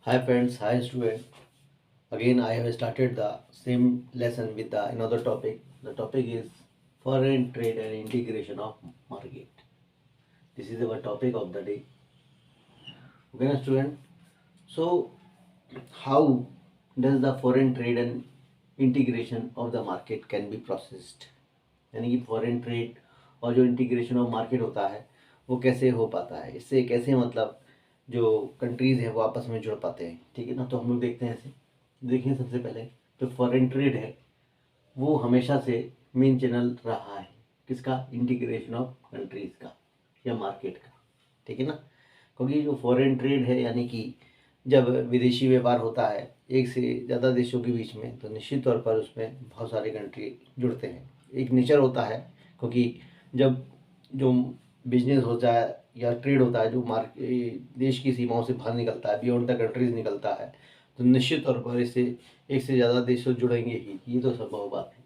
Hi friends, hi student. Again I have started the same lesson with another topic. The topic is foreign trade and integration of market. This is our topic of the day. Okay, na student. So how does the foreign trade and integration of the market can be processed? यानी कि foreign trade और जो integration of market होता है वो कैसे हो पाता है, इससे कैसे मतलब जो कंट्रीज़ हैं वो आपस में जुड़ पाते हैं। ठीक है ना, तो हम लोग देखते हैं ऐसे। देखिए सबसे पहले जो फॉरेन ट्रेड है वो हमेशा से मेन चैनल रहा है किसका, इंटीग्रेशन ऑफ कंट्रीज़ का या मार्केट का। ठीक है ना, क्योंकि जो फॉरेन ट्रेड है यानी कि जब विदेशी व्यापार होता है एक से ज़्यादा देशों के बीच में, तो निश्चित तौर पर उसमें बहुत सारे कंट्री जुड़ते हैं। एक नेचर होता है, क्योंकि जब जो बिजनेस होता है या ट्रेड होता है जो देश की सीमाओं से बाहर निकलता है, बियॉन्ड द कंट्रीज निकलता है, तो निश्चित तौर पर इससे एक से ज़्यादा देश तो जुड़ेंगे ही, ये तो संभव बात है।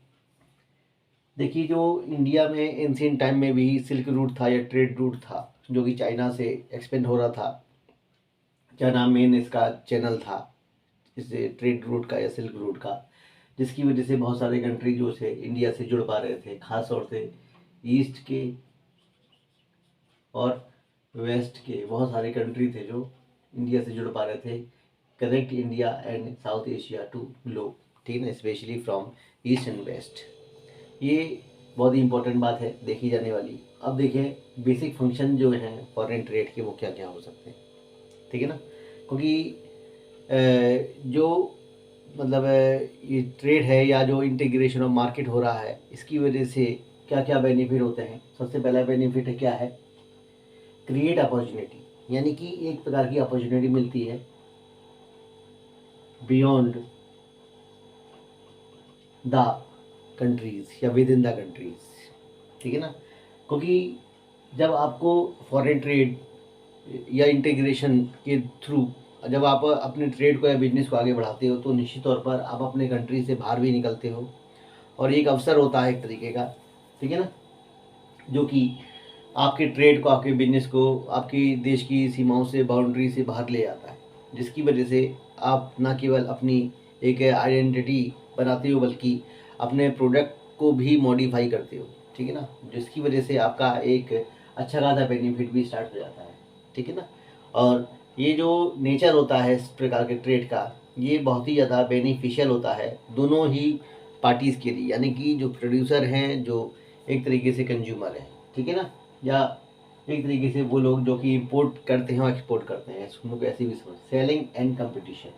देखिए जो इंडिया में एंशिएंट टाइम में भी सिल्क रूट था या ट्रेड रूट था जो कि चाइना से एक्सपेंड हो रहा था। क्या नाम मेन इसका चैनल था इसे ट्रेड रूट का या सिल्क रूट का, जिसकी वजह से बहुत सारे कंट्री जो से इंडिया से जुड़ पा रहे थे, खास तौर से ईस्ट के और वेस्ट के बहुत सारे कंट्री थे जो इंडिया से जुड़ पा रहे थे, connect India and South Asia to globe. ठीक है ना, specially from east and west. ये बहुत ही इंपॉर्टेंट बात है देखी जाने वाली। अब देखें बेसिक फंक्शन जो हैं फॉरेन ट्रेड के वो क्या क्या हो सकते हैं। ठीक है ना, क्योंकि जो मतलब ये ट्रेड है या जो इंटीग्रेशन ऑफ मार्केट हो रहा है इसकी वजह से क्या क्या बेनिफिट होते हैं। सबसे पहला बेनिफिट है क्या है, क्रिएट अपॉर्चुनिटी, यानी कि एक प्रकार की अपॉर्चुनिटी मिलती है बियॉन्ड द कंट्रीज या विद इन द कंट्रीज। ठीक है ना, क्योंकि जब आपको फॉरेन ट्रेड या इंटीग्रेशन के थ्रू जब आप अपने ट्रेड को या बिजनेस को आगे बढ़ाते हो तो निश्चित तौर पर आप अपने कंट्री से बाहर भी निकलते हो और एक अवसर होता है एक तरीके का। ठीक है ना, जो कि आपके ट्रेड को, आपके बिजनेस को आपकी देश की सीमाओं से, बाउंड्री से बाहर ले जाता है, जिसकी वजह से आप ना केवल अपनी एक आइडेंटिटी बनाते हो बल्कि अपने प्रोडक्ट को भी मॉडिफाई करते हो। ठीक है ना, जिसकी वजह से आपका एक अच्छा खासा बेनिफिट भी स्टार्ट हो जाता है। ठीक है ना, और ये जो नेचर होता है इस प्रकार के ट्रेड का ये बहुत ही ज़्यादा बेनिफिशियल होता है दोनों ही पार्टीज़ के लिए, यानी कि जो प्रोड्यूसर हैं, जो एक तरीके से कंज्यूमर हैं। ठीक है ना, या एक तरीके से वो लोग जो कि इंपोर्ट करते हैं और एक्सपोर्ट करते हैं, हम लोग ऐसे भी समझ, सेलिंग एंड कंपटीशन।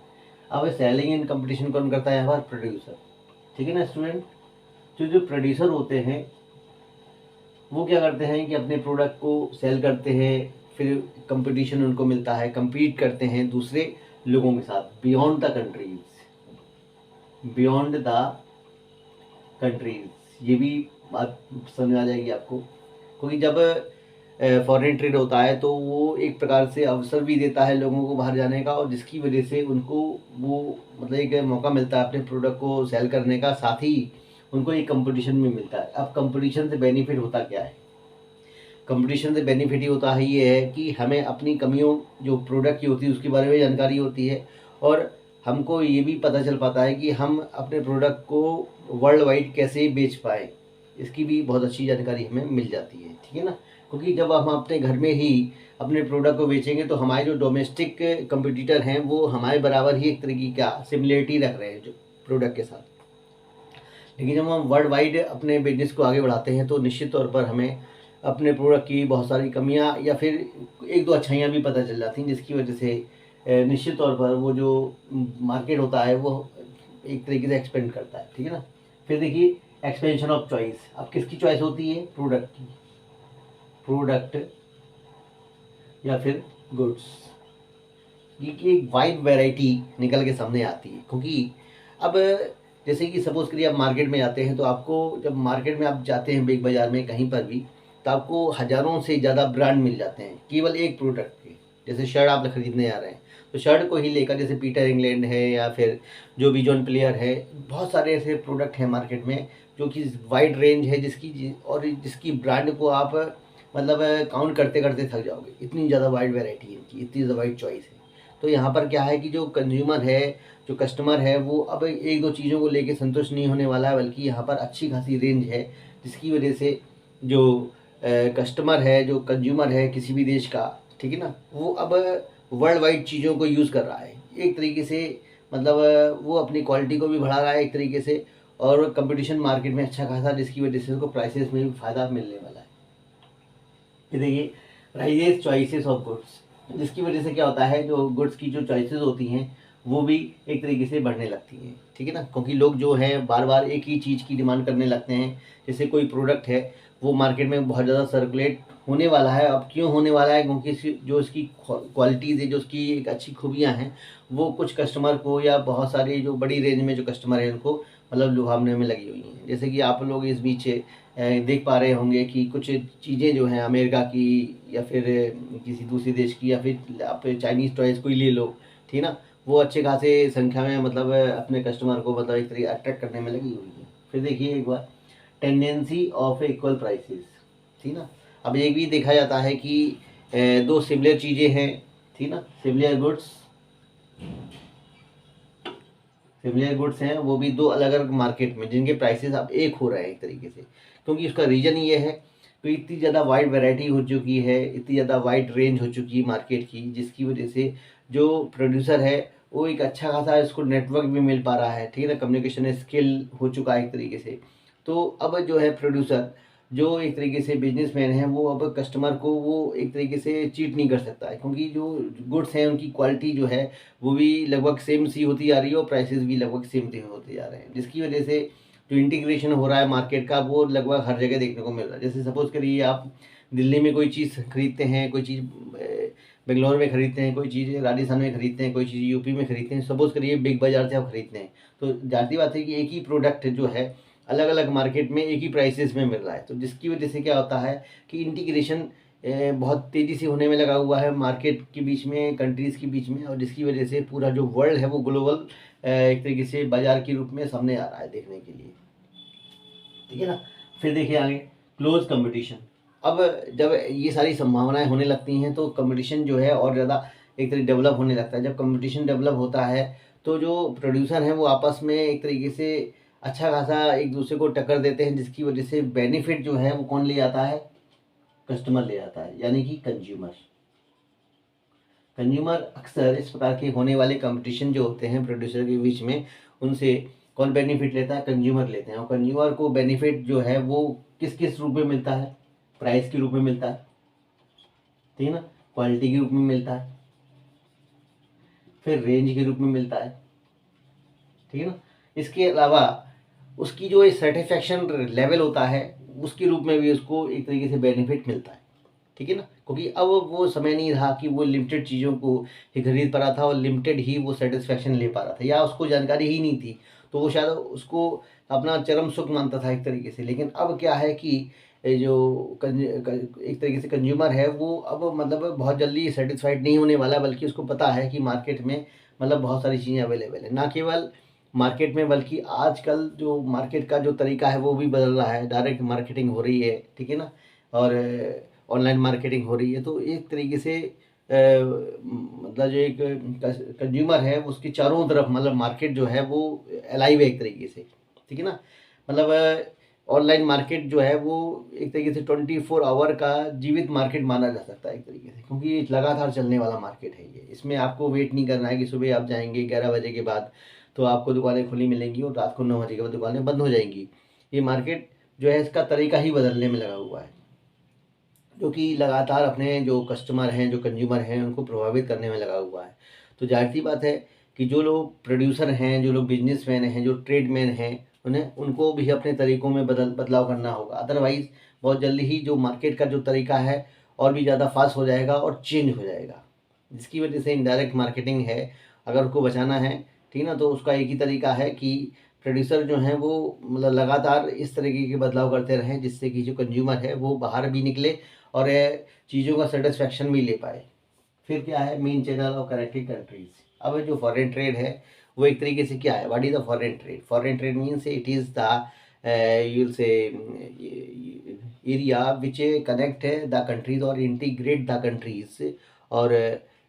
अब सेलिंग एंड कंपटीशन कौन करता है, हमारा प्रोड्यूसर। ठीक है ना स्टूडेंट, तो जो प्रोड्यूसर होते हैं वो क्या करते हैं कि अपने प्रोडक्ट को सेल करते हैं, फिर कंपटीशन उनको मिलता है, compete करते हैं दूसरे लोगों के साथ beyond the countries, beyond the countries. ये भी बात समझ आ जाएगी आपको, क्योंकि जब फॉरेन ट्रेड होता है तो वो एक प्रकार से अवसर भी देता है लोगों को बाहर जाने का, और जिसकी वजह से उनको वो मतलब एक मौका मिलता है अपने प्रोडक्ट को सेल करने का, साथ ही उनको एक कंपटीशन भी मिलता है। अब कंपटीशन से बेनिफिट होता क्या है, कंपटीशन से बेनिफिट ही होता है ये है कि हमें अपनी कमियों जो प्रोडक्ट की होती है उसके बारे में जानकारी होती है, और हमको ये भी पता चल पाता है कि हम अपने प्रोडक्ट को वर्ल्ड वाइड कैसे बेच पाए, इसकी भी बहुत अच्छी जानकारी हमें मिल जाती है। ठीक है ना, क्योंकि जब हम अपने घर में ही अपने प्रोडक्ट को बेचेंगे तो हमारे जो डोमेस्टिक कंपटीटर हैं वो हमारे बराबर ही एक तरीके का सिमिलरिटी रख रहे हैं जो प्रोडक्ट के साथ। लेकिन जब हम वर्ल्ड वाइड अपने बिजनेस को आगे बढ़ाते हैं तो निश्चित तौर पर हमें अपने प्रोडक्ट की बहुत सारी कमियां या फिर एक दो अच्छाइयाँ भी पता चल जाती हैं, जिसकी वजह से निश्चित तौर पर वो जो मार्केट होता है वो एक तरीके से एक्सपेंड करता है। ठीक है ना, फिर देखिए एक्सपेंशन ऑफ चॉइस। अब किसकी चॉइस होती है, प्रोडक्ट की, प्रोडक्ट या फिर गुड्स की एक वाइड वैरायटी निकल के सामने आती है। क्योंकि अब जैसे कि सपोज़ करिए आप मार्केट में जाते हैं तो आपको, जब मार्केट में आप जाते हैं बिग बाज़ार में कहीं पर भी, तो आपको हज़ारों से ज़्यादा ब्रांड मिल जाते हैं केवल एक प्रोडक्ट के। जैसे शर्ट आप खरीदने आ रहे हैं तो शर्ट को ही लेकर, जैसे पीटर इंग्लैंड है या फिर जो बिजॉन प्लेयर है, बहुत सारे ऐसे प्रोडक्ट हैं मार्केट में जो कि वाइड रेंज है, और जिसकी ब्रांड को आप मतलब काउंट करते करते थक जाओगे, इतनी ज़्यादा वाइड वैरायटी है इनकी, इतनी ज़्यादा वाइड चॉइस है। तो यहाँ पर क्या है कि जो कंज्यूमर है, जो कस्टमर है, वो अब एक दो चीज़ों को लेके संतुष्ट नहीं होने वाला है, बल्कि यहाँ पर अच्छी खासी रेंज है, जिसकी वजह से जो कस्टमर है, जो कंज्यूमर है किसी भी देश का, ठीक है ना, वो अब वर्ल्ड वाइड चीज़ों को यूज़ कर रहा है एक तरीके से। मतलब वो अपनी क्वालिटी को भी बढ़ा रहा है एक तरीके से, और कंपटीशन मार्केट में अच्छा खासा, जिसकी वजह से उसको प्राइसेस में भी फ़ायदा मिलने वाला है। ये देखिए, राइजेस चॉइसेस ऑफ गुड्स, जिसकी वजह से क्या होता है, जो गुड्स की जो चॉइसेस होती हैं वो भी एक तरीके से बढ़ने लगती हैं, ठीक है ना, क्योंकि लोग जो हैं बार बार एक ही चीज़ की डिमांड करने लगते हैं। जैसे कोई प्रोडक्ट है, वो मार्केट में बहुत ज़्यादा सर्कुलेट होने वाला है। अब क्यों होने वाला है, क्योंकि जो इसकी क्वालिटीज़ है, जो उसकी एक अच्छी खूबियाँ हैं, वो कुछ कस्टमर को, या बहुत सारे जो बड़ी रेंज में जो कस्टमर हैं उनको मतलब लुभावने में लगी हुई हैं। जैसे कि आप लोग इस बीच देख पा रहे होंगे कि कुछ चीज़ें जो हैं अमेरिका की, या फिर किसी दूसरे देश की, या फिर आप चाइनीज़ टॉयज़ कोई ले लो, ठीक है ना, वो अच्छे खासे संख्या में मतलब अपने कस्टमर को मतलब एक तरीके अट्रैक्ट करने में लगी हुई है। फिर देखिए एक बार, टेंडेंसी ऑफ इक्वल प्राइसेस, ठीक ना। अब ये भी देखा जाता है कि दो सिमिलर चीज़ें हैं, ठीक ना, सिमिलर गुड्स हैं, वो भी दो अलग अलग मार्केट में, जिनके प्राइसेस अब एक हो रहे हैं एक तरीके से। क्योंकि उसका रीज़न ये है कि इतनी ज़्यादा वाइड वैरायटी हो चुकी है, इतनी ज़्यादा वाइड रेंज हो चुकी है मार्केट की, जिसकी वजह से जो प्रोड्यूसर है वो एक अच्छा खासा इसको नेटवर्क भी मिल पा रहा है, ठीक है ना, कम्युनिकेशन स्किल हो चुका है एक तरीके से। तो अब जो है प्रोड्यूसर, जो एक तरीके से बिजनेसमैन है, वो अब कस्टमर को वो एक तरीके से चीट नहीं कर सकता है, क्योंकि जो गुड्स हैं उनकी क्वालिटी जो है वो भी लगभग सेम सी होती जा रही है, और प्राइसेस भी लगभग सेम सी होते जा रहे हैं, जिसकी वजह से जो इंटीग्रेशन हो रहा है मार्केट का, वो लगभग हर जगह देखने को मिल रहा है। जैसे सपोज़ करिए आप दिल्ली में कोई चीज़ खरीदते हैं, कोई चीज़ बेंगलोर में खरीदते हैं, कोई चीज़ राजस्थान में खरीदते हैं, कोई चीज़ यूपी में खरीदते हैं, सपोज़ करिए बिग बाज़ार से आप खरीदते हैं, तो जाती बात है कि एक ही प्रोडक्ट जो है अलग अलग मार्केट में एक ही प्राइसेस में मिल रहा है। तो जिसकी वजह से क्या होता है कि इंटीग्रेशन बहुत तेज़ी से होने में लगा हुआ है मार्केट के बीच में, कंट्रीज़ के बीच में, और जिसकी वजह से पूरा जो वर्ल्ड है वो ग्लोबल एक तरीके से बाजार के रूप में सामने आ रहा है देखने के लिए, ठीक है ना। फिर देखिए आगे, क्लोज कंपटीशन। अब जब ये सारी संभावनाएं होने लगती हैं तो कंपटीशन जो है और ज़्यादा एक तरीके डेवलप होने लगता है। जब कंपटीशन डेवलप होता है तो जो प्रोड्यूसर हैं वो आपस में एक तरीके से अच्छा खासा एक दूसरे को टक्कर देते हैं, जिसकी वजह से बेनिफिट जो है वो कौन ले आता है, कस्टमर ले आता है, यानी कि कंज्यूमर। कंज्यूमर अक्सर इस प्रकार के होने वाले कंपटीशन जो होते हैं प्रोड्यूसर के बीच में, उनसे कौन बेनिफिट लेता है, कंज्यूमर लेते हैं। और कंज्यूमर को बेनिफिट जो है वो किस किस रूप में मिलता है, प्राइस के रूप में मिलता है, ठीक है ना, क्वालिटी के रूप में मिलता है, फिर रेंज के रूप में मिलता है, ठीक है ना। इसके अलावा उसकी जो सेटिस्फैक्शन लेवल होता है उसके रूप में भी उसको एक तरीके से बेनिफिट मिलता है, ठीक है ना। क्योंकि अब वो समय नहीं रहा कि वो लिमिटेड चीज़ों को ही खरीद पा रहा था, और लिमिटेड ही वो सेटिस्फैक्शन ले पा रहा था, या उसको जानकारी ही नहीं थी, तो वो शायद उसको अपना चरम सुख मानता था एक तरीके से। लेकिन अब क्या है कि ये जो एक तरीके से कंज्यूमर है वो अब मतलब बहुत जल्दी सेटिस्फाइड नहीं होने वाला, बल्कि उसको पता है कि मार्केट में मतलब बहुत सारी चीज़ें अवेलेबल है। ना केवल मार्केट में, बल्कि आजकल जो मार्केट का जो तरीका है वो भी बदल रहा है, डायरेक्ट मार्केटिंग हो रही है, ठीक है ना, और ऑनलाइन मार्केटिंग हो रही है। तो एक तरीके से मतलब जो एक कंज्यूमर है उसके चारों तरफ मतलब मार्केट जो है वो अलाइव है एक तरीके से, ठीक है ना। मतलब ऑनलाइन मार्केट जो है वो एक तरीके से 24 आवर का जीवित मार्केट माना जा सकता है एक तरीके से, क्योंकि ये लगातार चलने वाला मार्केट है ये। इसमें आपको वेट नहीं करना है कि सुबह आप जाएंगे 11 बजे के बाद तो आपको दुकानें खुली मिलेंगी, और रात को 9 बजे के बाद दुकानें बंद हो जाएंगी। ये मार्केट जो है इसका तरीका ही बदलने में लगा हुआ है, जो कि लगातार अपने जो कस्टमर हैं, जो कंज्यूमर हैं, उनको प्रभावित करने में लगा हुआ है। तो ज़ाहिर सी बात है कि जो लोग प्रोड्यूसर हैं, जो लोग बिजनेसमैन हैं, जो ट्रेडमैन हैं, उन्हें उनको भी अपने तरीक़ों में बदलाव करना होगा। अदरवाइज़ बहुत जल्दी ही जो मार्केट का जो तरीका है और भी ज़्यादा फास्ट हो जाएगा और चेंज हो जाएगा, जिसकी वजह से इनडायरेक्ट मार्केटिंग है, अगर उसको बचाना है, ठीक है ना, तो उसका एक ही तरीका है कि प्रोड्यूसर जो हैं वो मतलब लगातार इस तरीके के बदलाव करते रहें, जिससे कि जो कंज्यूमर है वो बाहर भी निकले और चीज़ों का सेटिस्फेक्शन भी ले पाए। फिर क्या है, main channel of connecting countries. अब जो फॉरेन ट्रेड है वो एक तरीके से क्या है, what is the foreign trade? Foreign trade means it is the you will say area which connect the countries और इंटीग्रेट द कंट्रीज, और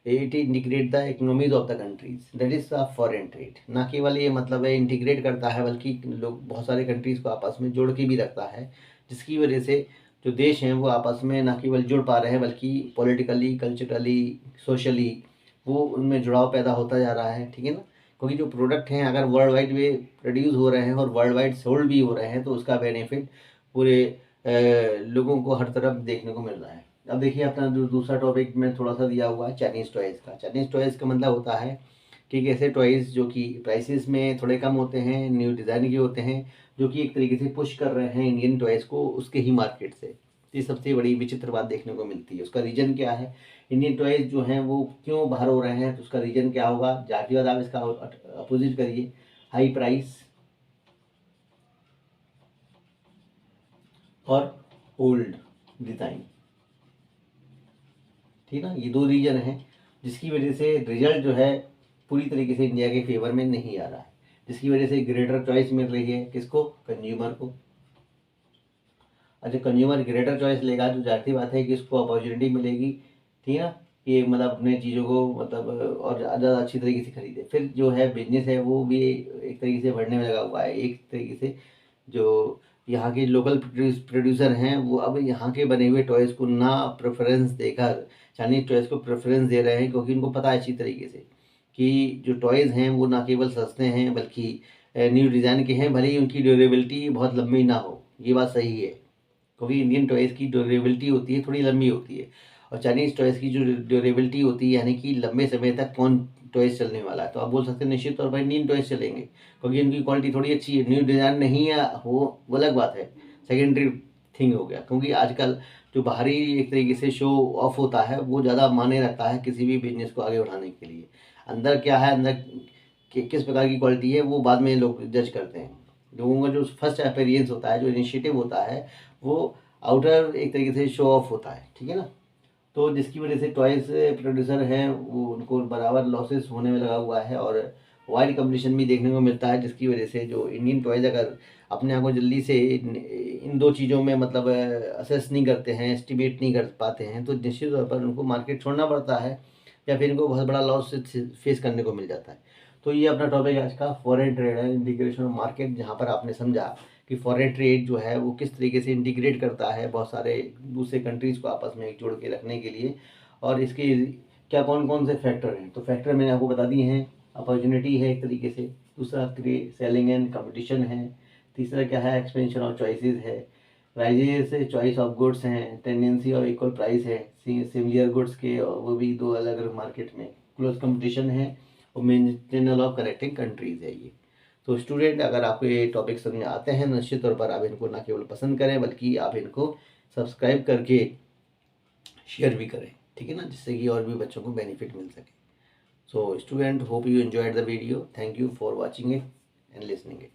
it integrate the economies of the countries, that is the foreign trade. ना केवल ये मतलब है integrate करता है, बल्कि लोग बहुत सारे कंट्रीज़ को आपस में जोड़ के भी रखता है, जिसकी वजह से जो देश हैं वो आपस में ना केवल जुड़ पा रहे हैं, बल्कि पॉलिटिकली, कल्चरली, सोशली वो उनमें जुड़ाव पैदा होता जा रहा है, ठीक है ना। क्योंकि जो प्रोडक्ट हैं अगर वर्ल्ड वाइड वे प्रोड्यूस हो रहे हैं और वर्ल्ड वाइड सोल्ड भी हो रहे हैं, तो उसका बेनिफिट पूरे लोगों को हर तरफ देखने को मिल रहा है। अब देखिए अपना दूसरा टॉपिक में थोड़ा सा दिया हुआ है चाइनीज़ टॉयज़ का। चाइनीज़ टॉयज़ का मतलब होता है कि ऐसे टॉयज़ जो कि प्राइसेस में थोड़े कम होते हैं, न्यू डिज़ाइन के होते हैं, जो कि एक तरीके से पुश कर रहे हैं इंडियन टॉयज़ को उसके ही मार्केट से। ये सबसे बड़ी विचित्र बात देखने को मिलती है। उसका रीज़न क्या है, इंडियन टॉयज़ जो हैं वो क्यों बाहर हो रहे हैं, तो उसका रीज़न क्या होगा। जाती बात आप इसका अपोजिट करिए, हाई प्राइस और ओल्ड डिज़ाइन, ठीक है ना। ये दो रीजन हैं जिसकी वजह से रिजल्ट जो है पूरी तरीके से इंडिया के फेवर में नहीं आ रहा है, जिसकी वजह से ग्रेटर चॉइस मिल रही है किसको, कंज्यूमर को। अच्छा, कंज्यूमर ग्रेटर चॉइस लेगा तो जाहिर सी बात है कि उसको अपॉर्चुनिटी मिलेगी, ठीक है ना, कि मतलब अपने चीज़ों को मतलब और ज़्यादा अच्छी तरीके से खरीदे। फिर जो है बिजनेस है वो भी एक तरीके से बढ़ने में लगा हुआ है। एक तरीके से जो यहाँ के लोकल प्रोड्यूसर हैं वो अब यहाँ के बने हुए टॉयज़ को ना प्रेफरेंस देकर चाइनीज़ टॉयज़ को प्रेफरेंस दे रहे हैं, क्योंकि उनको पता है अच्छी तरीके से कि जो टॉयज़ हैं वो ना केवल सस्ते हैं बल्कि न्यू डिज़ाइन के हैं, भले ही उनकी ड्यूरेबिलिटी बहुत लंबी ना हो। ये बात सही है, क्योंकि इंडियन टॉयज़ की ड्यूरेबिलिटी होती है थोड़ी लंबी होती है, और चाइनीज़ टॉयज़ की जो ड्यूरेबिलिटी होती है यानी कि लंबे समय तक कौन टॉयज़ चलने वाला है, तो आप बोल सकते हैं निश्चित तौर पर इंडियन टॉयज़ चलेंगे, क्योंकि इनकी क्वालिटी थोड़ी अच्छी है। न्यू डिज़ाइन नहीं है वो अलग बात है, सेकेंडरी थिंग हो गया। क्योंकि आजकल जो बाहरी एक तरीके से शो ऑफ होता है वो ज़्यादा मायने रखता है किसी भी बिजनेस को आगे बढ़ाने के लिए। अंदर क्या है, अंदर किस प्रकार की क्वालिटी है वो बाद में लोग जज करते हैं। लोगों का जो फर्स्ट एक्सपीरियंस होता है, जो इनिशिएटिव होता है, वो आउटर एक तरीके से शो ऑफ होता है, ठीक है ना। तो जिसकी वजह से टॉयज़ प्रोड्यूसर हैं वो उनको बराबर लॉसेस होने में लगा हुआ है, और वाइड कंपटीशन भी देखने को मिलता है, जिसकी वजह से जो इंडियन टॉयज़ अगर अपने आप को जल्दी से इन दो चीज़ों में मतलब असेस नहीं करते हैं, एस्टिमेट नहीं कर पाते हैं, तो निश्चित तौर पर उनको मार्केट छोड़ना पड़ता है, या फिर इनको बहुत बड़ा लॉस फेस करने को मिल जाता है। तो ये अपना टॉपिक आज का फॉरेन ट्रेड है, इंटीग्रेशन ऑफ मार्केट, जहाँ पर आपने समझा कि फॉरेन ट्रेड जो है वो किस तरीके से इंटीग्रेट करता है बहुत सारे दूसरे कंट्रीज़ को आपस में एक जोड़ के रखने के लिए, और इसके क्या कौन कौन से फैक्टर हैं। तो फैक्टर मैंने आपको बता दिए हैं। अपॉर्चुनिटी है एक तरीके से, दूसरा सेलिंग एंड कंपटीशन है, तीसरा क्या है, एक्सपेंशन ऑफ चॉइसेस है, राइजेस चॉइस ऑफ गुड्स हैं, टेंडेंसी ऑफ इक्वल प्राइस है, सिमिलर गुड्स के, और वो भी दो अलग अलग मार्केट में, क्लोज कंपटीशन है, और मेंटेनल ऑफ कनेक्टिंग कंट्रीज़ है ये। तो स्टूडेंट, अगर आपको ये टॉपिक समझ में आते हैं, निश्चित तौर पर आप इनको ना केवल पसंद करें बल्कि आप इनको सब्सक्राइब करके शेयर भी करें, ठीक है ना, जिससे कि और भी बच्चों को बेनिफिट मिल सके। So student, hope you enjoyed the video. Thank you for watching it and listening it.